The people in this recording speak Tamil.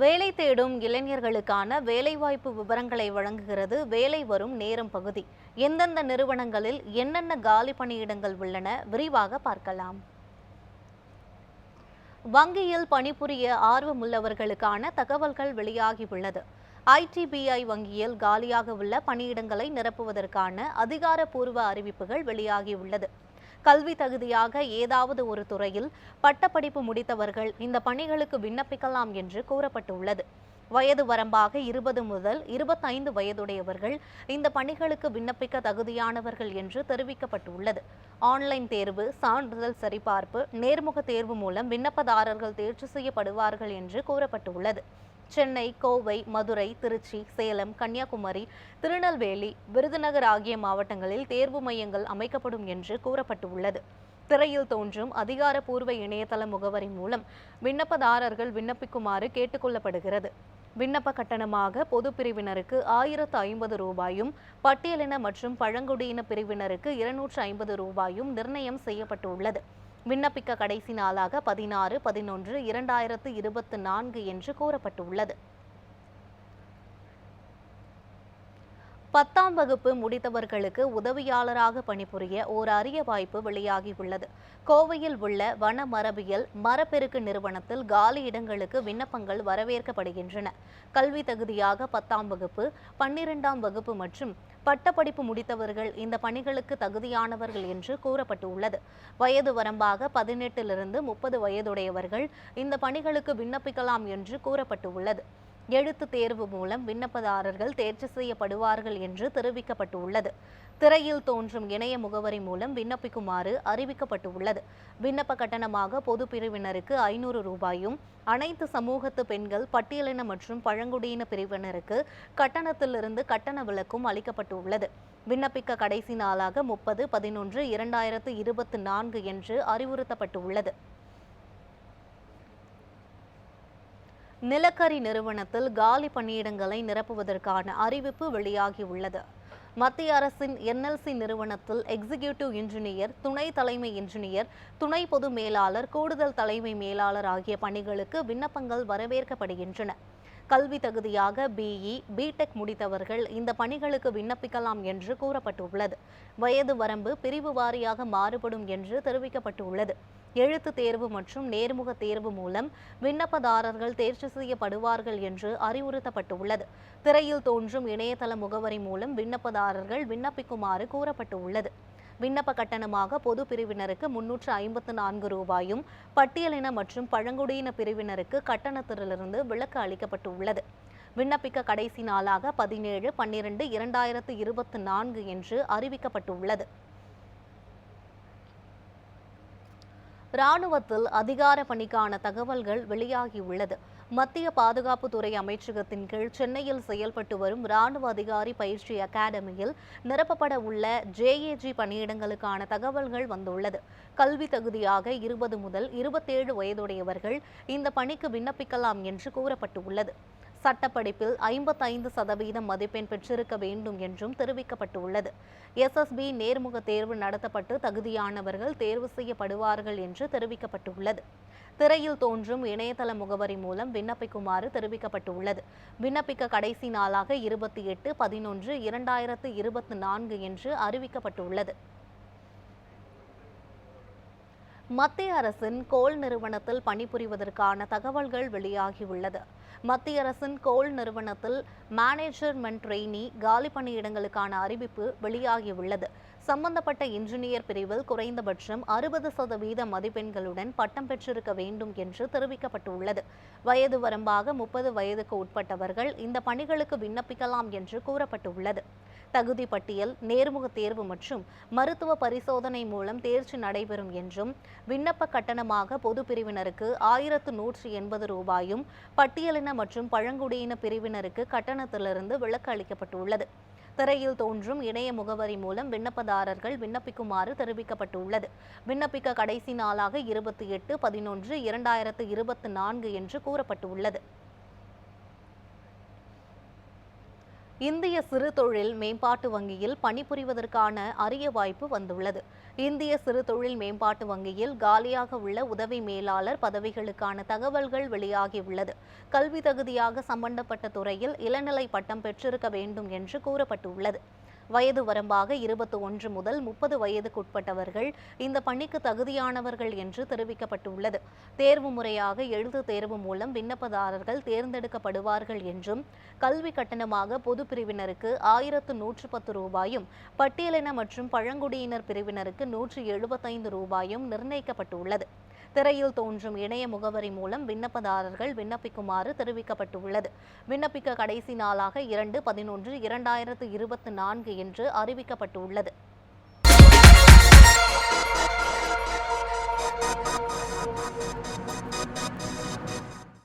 வேலை தேடும் இளைஞர்களுக்கான வேலைவாய்ப்பு விவரங்களை வழங்குகிறது வேலை வரும் நேரம் பகுதி. எந்தெந்த நிறுவனங்களில் என்னென்ன காலி பணியிடங்கள் உள்ளன விரிவாக பார்க்கலாம். வங்கியில் பணிபுரிய ஆர்வமுள்ளவர்களுக்கான தகவல்கள் வெளியாகியுள்ளது. ஐடிபிஐ வங்கியில் காலியாக உள்ள பணியிடங்களை நிரப்புவதற்கான அதிகாரப்பூர்வ அறிவிப்புகள் வெளியாகியுள்ளது. கல்வி தகுதியாக ஏதாவது ஒரு துறையில் பட்டப்படிப்பு முடித்தவர்கள் இந்த பணிகளுக்கு விண்ணப்பிக்கலாம் என்று கூறப்பட்டுள்ளது. வயது வரம்பாக 20 முதல் 25 வயதுடையவர்கள் இந்த பணிகளுக்கு விண்ணப்பிக்க தகுதியானவர்கள் என்று தெரிவிக்கப்பட்டுள்ளது. ஆன்லைன் தேர்வு, சான்றிதழ் சரிபார்ப்பு, நேர்முக தேர்வு மூலம் விண்ணப்பதாரர்கள் தேர்ச்சி செய்யப்படுவார்கள் என்று கூறப்பட்டுள்ளது. சென்னை, கோவை, மதுரை, திருச்சி, சேலம், கன்னியாகுமரி, திருநெல்வேலி, விருதுநகர் ஆகிய மாவட்டங்களில் தேர்வு மையங்கள் அமைக்கப்படும் என்று கூறப்பட்டுள்ளது. திரையில் தோன்றும் அதிகாரப்பூர்வ இணையதள முகவரி மூலம் விண்ணப்பதாரர்கள் விண்ணப்பிக்குமாறு கேட்டுக்கொள்ளப்படுகிறது. விண்ணப்ப கட்டணமாக பொது பிரிவினருக்கு 1050 ரூபாயும், பட்டியலின மற்றும் பழங்குடியின பிரிவினருக்கு 250 ரூபாயும் நிர்ணயம் செய்யப்பட்டுள்ளது. விண்ணப்பிக்க கடைசி நாளாக 16/11/2024 என்று கூறப்பட்டுள்ளது. 10ஆம் வகுப்பு முடித்தவர்களுக்கு உதவியாளராக பணிபுரிய ஓர் அரிய வாய்ப்பு வெளியாகியுள்ளது. கோவையில் உள்ள வன மரபியல் மரப்பெருக்கு நிறுவனத்தில் காலி இடங்களுக்கு விண்ணப்பங்கள் வரவேற்கப்படுகின்றன. கல்வி தகுதியாக 10ஆம் வகுப்பு, 12ஆம் வகுப்பு மற்றும் பட்டப்படிப்பு முடித்தவர்கள் இந்த பணிகளுக்கு தகுதியானவர்கள் என்று கூறப்பட்டுள்ளது. வயது வரம்பாக 18லிருந்து 30 வயதுடையவர்கள் இந்த பணிகளுக்கு விண்ணப்பிக்கலாம் என்று கூறப்பட்டுள்ளது. எழுத்து தேர்வு மூலம் விண்ணப்பதாரர்கள் தேர்ச்சி செய்யப்படுவார்கள் என்று தெரிவிக்கப்பட்டுள்ளது. திரையில் தோன்றும் இணைய முகவரி மூலம் விண்ணப்பிக்குமாறு அறிவிக்கப்பட்டுள்ளது. விண்ணப்ப கட்டணமாக பொது பிரிவினருக்கு 500 ரூபாயும், அனைத்து சமூகத்து பெண்கள், பட்டியலின மற்றும் பழங்குடியின பிரிவினருக்கு கட்டணத்திலிருந்து கட்டண விலக்கும் அளிக்கப்பட்டுள்ளது. விண்ணப்பிக்க கடைசி நாளாக 30/11/2024 என்று அறிவுறுத்தப்பட்டுள்ளது. நிலக்கரி நிறுவனத்தில் காலி பணியிடங்களை நிரப்புவதற்கான அறிவிப்பு வெளியாகியுள்ளது. மத்திய அரசின் NLC நிறுவனத்தில் எக்ஸிகியூட்டிவ் இன்ஜினியர், துணை தலைமை இன்ஜினியர், துணை பொது மேலாளர், கூடுதல் தலைமை மேலாளர் ஆகிய பணிகளுக்கு விண்ணப்பங்கள் வரவேற்கப்படுகின்றன. கல்வி தகுதியாக BE, BTech முடித்தவர்கள் இந்த பணிகளுக்கு விண்ணப்பிக்கலாம் என்று கூறப்பட்டுள்ளது. வயது வரம்பு பிரிவு வாரியாக மாறுபடும் என்று தெரிவிக்கப்பட்டுள்ளது. எழுத்து தேர்வு மற்றும் நேர்முக தேர்வு மூலம் விண்ணப்பதாரர்கள் தேர்ச்சி செய்யப்படுவார்கள் என்று அறிவுறுத்தப்பட்டுள்ளது. திரையில் தோன்றும் இணையதள முகவரி மூலம் விண்ணப்பதாரர்கள் விண்ணப்பிக்குமாறு கூறப்பட்டுள்ளது. விண்ணப்ப கட்டணமாக பொது பிரிவினருக்கு 354 ரூபாயும், பட்டியலின மற்றும் பழங்குடியின பிரிவினருக்கு கட்டணத்திலிருந்து விலக்கு அளிக்கப்பட்டுள்ளது. விண்ணப்பிக்க கடைசி நாளாக 17/12/2024 என்று அறிவிக்கப்பட்டுள்ளது. இராணுவத்தில் அதிகார பணிக்கான தகவல்கள் வெளியாகியுள்ளது. மத்திய பாதுகாப்புத்துறை அமைச்சகத்தின் கீழ் சென்னையில் செயல்பட்டு வரும் இராணுவ அதிகாரி பயிற்சி அகாடமியில் நிரப்பப்பட உள்ள JAG பணியிடங்களுக்கான தகவல்கள் வந்துள்ளது. கல்வி தகுதியாக 20 முதல் 27 வயதுடையவர்கள் இந்த பணிக்கு விண்ணப்பிக்கலாம் என்று கூறப்பட்டுள்ளது. சட்டப்படிப்பில் 55% மதிப்பெண் பெற்றிருக்க வேண்டும் என்றும் தெரிவிக்கப்பட்டுள்ளது. SSB நேர்முக தேர்வு நடத்தப்பட்டு தகுதியானவர்கள் தேர்வு செய்யப்படுவார்கள் என்று தெரிவிக்கப்பட்டுள்ளது. திரையில் தோன்றும் இணையதள முகவரி மூலம் விண்ணப்பிக்குமாறு தெரிவிக்கப்பட்டுள்ளது. விண்ணப்பிக்க கடைசி நாளாக 28/11/2024 என்று அறிவிக்கப்பட்டுள்ளது. மத்திய அரசின் கோல் நிறுவனத்தில் பணிபுரிவதற்கான தகவல்கள் வெளியாகியுள்ளது. மத்திய அரசின் கோல் நிறுவனத்தில் மேனேஜ்மென்ட் ட்ரெய்னி காலி பணியிடங்களுக்கான அறிவிப்பு வெளியாகியுள்ளது. சம்பந்தப்பட்ட இன்ஜினியர் பிரிவில் குறைந்தபட்சம் 60% மதிப்பெண்களுடன் பட்டம் பெற்றிருக்க வேண்டும் என்று தெரிவிக்கப்பட்டுள்ளது. வயது வரம்பாக 30 வயதுக்கு உட்பட்டவர்கள் இந்த பணிகளுக்கு விண்ணப்பிக்கலாம் என்று கூறப்பட்டுள்ளது. தகுதி பட்டியல், நேர்முக தேர்வு மற்றும் மருத்துவ பரிசோதனை மூலம் தேர்ச்சி நடைபெறும் என்றும், விண்ணப்ப கட்டணமாக பொது பிரிவினருக்கு 1180 ரூபாயும், பட்டியலின மற்றும் பழங்குடியின பிரிவினருக்கு கட்டணத்திலிருந்து விலக்கு அளிக்கப்பட்டுள்ளது. திரையில் தோன்றும் இணைய முகவரி மூலம் விண்ணப்பதாரர்கள் விண்ணப்பிக்குமாறு தெரிவிக்கப்பட்டுள்ளது. விண்ணப்பிக்க கடைசி நாளாக 28/11/2024 என்று கூறப்பட்டுள்ளது. இந்திய சிறு தொழில் மேம்பாட்டு வங்கியில் பணிபுரிவதற்கான அரிய வாய்ப்பு வந்துள்ளது. இந்திய சிறு தொழில் மேம்பாட்டு வங்கியில் காலியாக உள்ள உதவி மேலாளர் பதவிகளுக்கான தகவல்கள் வெளியாகியுள்ளது. கல்வி தகுதியாக சம்பந்தப்பட்ட துறையில் இளநிலை பட்டம் பெற்றிருக்க வேண்டும் என்று கூறப்பட்டுள்ளது. வயது வரம்பாக 21 முதல் 30 வயதுக்குட்பட்டவர்கள் இந்த பணிக்கு தகுதியானவர்கள் என்று தெரிவிக்கப்பட்டுள்ளது. தேர்வு முறையாக எழுத்து தேர்வு மூலம் விண்ணப்பதாரர்கள் தேர்ந்தெடுக்கப்படுவார்கள் என்றும், கல்வி கட்டணமாக பொது பிரிவினருக்கு 1110 ரூபாயும், பட்டியலின மற்றும் பழங்குடியினர் பிரிவினருக்கு 175 ரூபாயும் நிர்ணயிக்கப்பட்டுள்ளது. திரையில் தோன்றும் இணைய முகவரி மூலம் விண்ணப்பதாரர்கள் விண்ணப்பிக்குமாறு தெரிவிக்கப்பட்டுள்ளது. விண்ணப்பிக்க கடைசி நாளாக 2/11/2024 என்று அறிவிக்கப்பட்டுள்ளது.